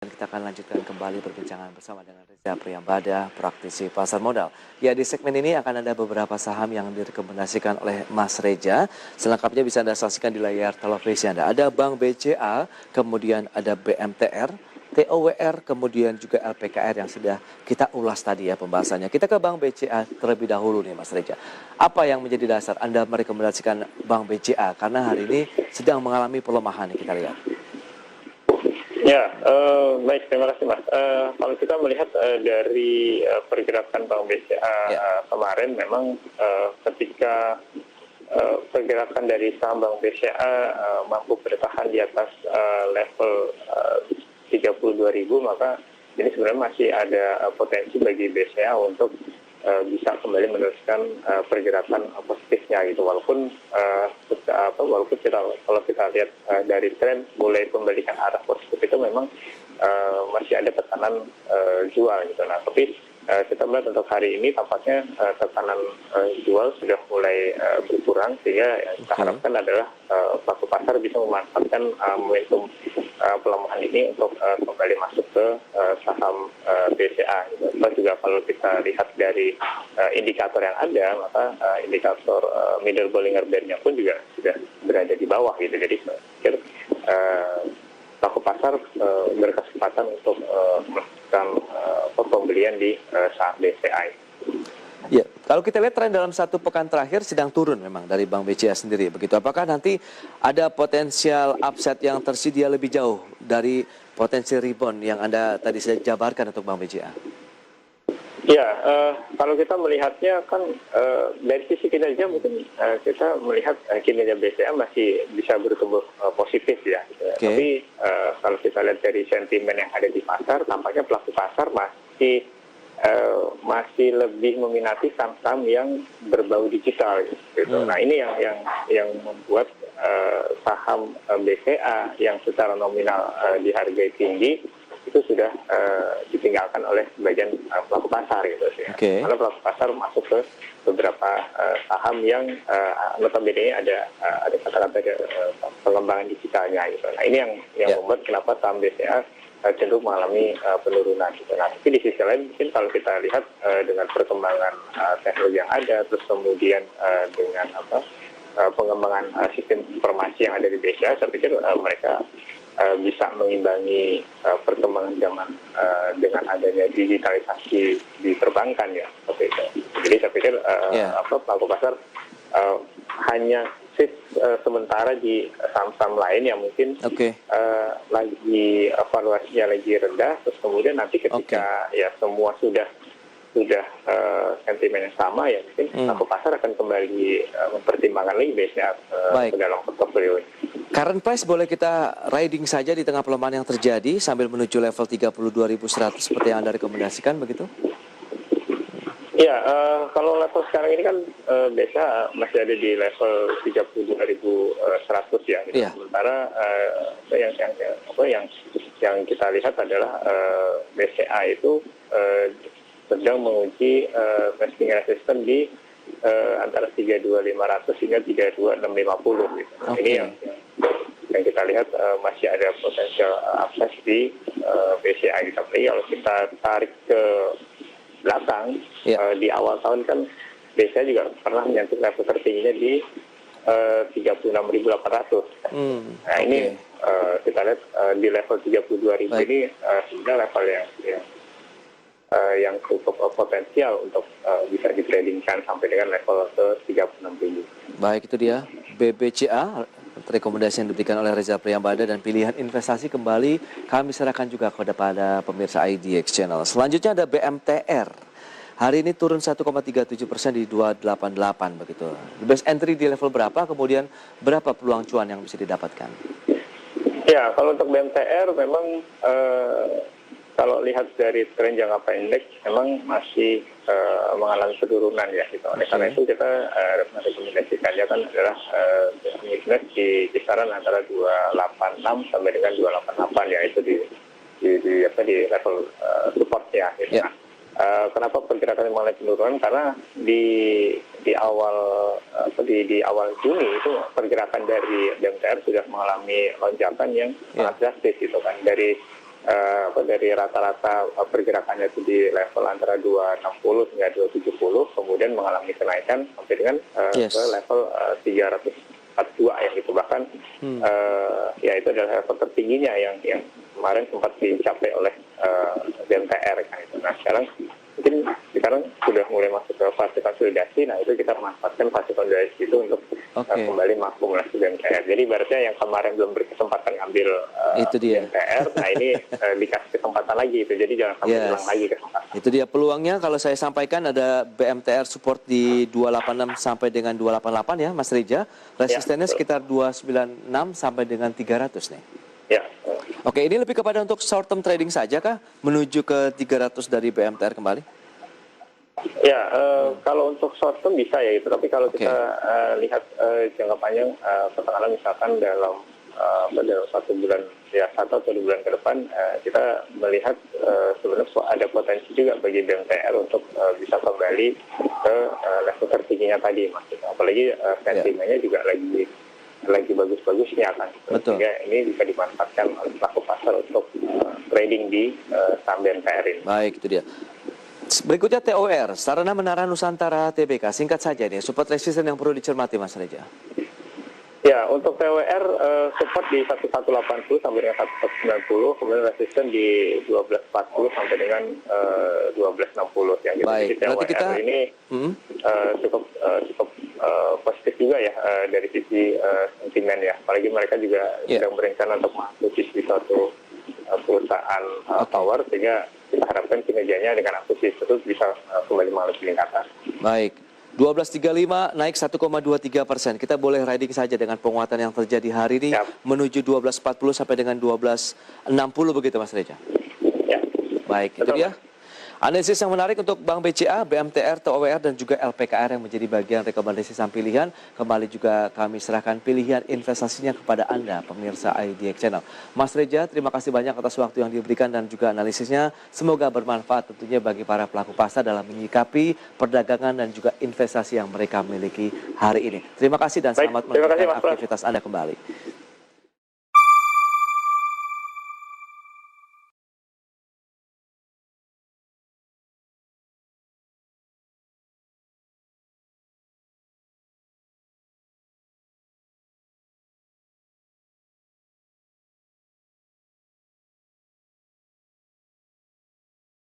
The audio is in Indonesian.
Dan kita akan lanjutkan kembali perbincangan bersama dengan Reza Priyambada, praktisi pasar modal. Ya, di segmen ini akan ada beberapa saham yang direkomendasikan oleh Mas Reza. Selengkapnya bisa Anda saksikan di layar televisi Anda. Ada Bank BCA, kemudian ada BMTR, TOWR, kemudian juga LPKR yang sudah kita ulas tadi ya pembahasannya. Kita ke Bank BCA terlebih dahulu nih Mas Reza. Apa yang menjadi dasar Anda merekomendasikan Bank BCA? Karena hari ini sedang mengalami pelemahan nih kita lihat. Ya, baik, terima kasih Mas. Kalau kita melihat dari pergerakan Bank BCA kemarin, memang ketika pergerakan dari saham Bank BCA mampu bertahan di atas level 32.000, maka ini sebenarnya masih ada potensi bagi BCA untuk bisa kembali meneruskan pergerakan positifnya gitu, walaupun kalau kita lihat dari tren mulai pembalikan arah positif itu memang masih ada tekanan jual gitu. Nah, tapi kita melihat untuk hari ini tampaknya tekanan jual sudah mulai berkurang, sehingga yang kita harapkan adalah pelaku pasar bisa memanfaatkan momentum pelemahan ini untuk kembali masuk ke saham BCA. Gitu. Plus juga kalau kita lihat dari indikator yang ada, maka indikator middle Bollinger Band-nya pun juga sudah berada di bawah gitu. Jadi saya pikir pelaku pasar berkesempatan untuk melakukan pembelian di saham BCA. Ya, kalau kita lihat tren dalam satu pekan terakhir sedang turun memang dari Bank BCA sendiri. Begitu, apakah nanti ada potensial upside yang tersedia lebih jauh dari potensi rebound yang Anda tadi saya jabarkan untuk Bank BCA? Ya, kalau kita melihatnya kan dari sisi kinerja mungkin kita melihat kinerja BCA masih bisa bertumbuh positif ya. Gitu. Tapi kalau kita lihat dari sentimen yang ada di pasar, tampaknya pelaku pasar masih lebih meminati saham-saham yang berbau digital gitu. Nah, ini yang membuat saham BCA yang secara nominal dihargai tinggi itu sudah ditinggalkan oleh sebagian pelaku pasar gitu sih. Karena pelaku pasar masuk ke beberapa saham yang notabene ada kata-kata pengembangan digitalnya gitu. Nah, ini yang membuat kenapa saham BCA cenderung mengalami penurunan gitu. Nah, tapi di sisi lain mungkin kalau kita lihat dengan perkembangan teknologi yang ada, terus kemudian dengan pengembangan sistem informasi yang ada di BCA, saya pikir mereka bisa mengimbangi perkembangan zaman dengan adanya digitalisasi di perbankan ya. Jadi saya pikir pelaku pasar hanya sementara di saham-saham lain yang mungkin lagi valuasinya lagi rendah, terus kemudian nanti ketika ya semua sudah sentimen yang sama, ya mungkin pelaku pasar akan kembali mempertimbangkan lagi biasanya ke dalam portofolio. Current price boleh kita riding saja di tengah pelemahan yang terjadi sambil menuju level 32.100 seperti yang Anda rekomendasikan begitu? Ya, kalau level sekarang ini kan biasa masih ada di level 32.100 ya. Gitu. Sementara yang kita lihat adalah BCA itu sedang menguji testing resistance di antara 32.500 hingga 32.650 gitu. Ini yang kita lihat masih ada potensial upside di BCA gitu. Tapi kalau kita tarik ke belakang di awal tahun kan BCA juga pernah menyentuh level tertingginya di 36.800. Nah, ini kita lihat di level 32.000 ini sudah level yang cukup potensial untuk bisa ditradingkan sampai dengan level ke 36.000. Baik, itu dia BBCA, rekomendasi yang diberikan oleh Reza Priyambada, dan pilihan investasi kembali kami serahkan juga kepada pemirsa IDX Channel. Selanjutnya ada BMTR. Hari ini turun 1,37% di 288 begitu. Best entry di level berapa, kemudian berapa peluang cuan yang bisa didapatkan? Ya, kalau untuk BMTR memang kalau lihat dari tren jangka pendek memang masih mengalami penurunan ya gitu. Oleh karena itu kita merekomendasikannya kan adalah invest di kisaran antara 286 sampai dengan 288 ya, itu di level support ya gitu. Kenapa pergerakan mengalami penurunan? Karena di awal Juni itu pergerakan dari BMTR sudah mengalami lonjakan yang sangat drastis gitu kan, dari dari rata-rata pergerakannya itu di level antara 260 hingga 270, kemudian mengalami kenaikan sampai dengan Yes. ke level 342 ya gitu, bahkan ya itu adalah level tertingginya yang kemarin sempat dicapai oleh BMTR kan itu. Nah sekarang sudah mulai masuk ke fase konsolidasi. Nah itu kita memanfaatkan fase konsolidasi itu untuk kembali mengakumulasi BMTR. Jadi ibaratnya yang kemarin belum berkesempatan ngambil Itu dia. BMTR, nah ini dikasih kesempatan lagi itu. Jadi jangan sampai hilang lagi kesempatan. Itu dia peluangnya. Kalau saya sampaikan ada BMTR support di 286 sampai dengan 288 ya Mas Reja. Resistennya sekitar 296 sampai dengan 300 nih. Ya. Oke, ini lebih kepada untuk short term trading saja kah menuju ke 300 dari BMTR kembali? Ya, kalau untuk short term bisa ya itu, tapi kalau kita lihat jangka panjang, katakanlah misalkan dalam 1 bulan, ya 1 atau 2 bulan ke depan, kita melihat sebenarnya ada potensi juga bagi BMTR untuk bisa kembali ke level tertingginya tadi, maksudnya. Apalagi sentimennya juga lagi bagus-bagusnya kan. Betul. Sehingga ini bisa dimanfaatkan oleh pelaku pasar untuk trading di saham BMTR ini. Baik, itu dia. Berikutnya TOR, Sarana Menara Nusantara TBK. Singkat saja nih, support resisten yang perlu dicermati Mas Reja. Ya, untuk TWR support di 1180 sampai dengan 1190, kemudian resisten di 1240 sampai dengan 1260 yang gitu. Baik, Jadi berarti kita ini cukup positif juga ya dari sisi sentimen ya. Apalagi mereka juga sedang berencana untuk masuk di suatu perusahaan power, sehingga kita harapkan kinerjanya dengan akuisisi itu bisa kembali mengalami peningkatan. Baik. 12.35 naik 1,23%. Kita boleh riding saja dengan penguatan yang terjadi hari ini menuju 12.40 sampai dengan 12.60 begitu Mas Reja. Ya. Baik, itu dia. Analisis yang menarik untuk Bank BCA, BMTR, TOWR, dan juga LPKR yang menjadi bagian rekomendasi saham pilihan. Kembali juga kami serahkan pilihan investasinya kepada Anda, pemirsa IDX Channel. Mas Reja, terima kasih banyak atas waktu yang diberikan dan juga analisisnya. Semoga bermanfaat tentunya bagi para pelaku pasar dalam menyikapi perdagangan dan juga investasi yang mereka miliki hari ini. Terima kasih dan selamat melanjutkan aktivitas Anda kembali.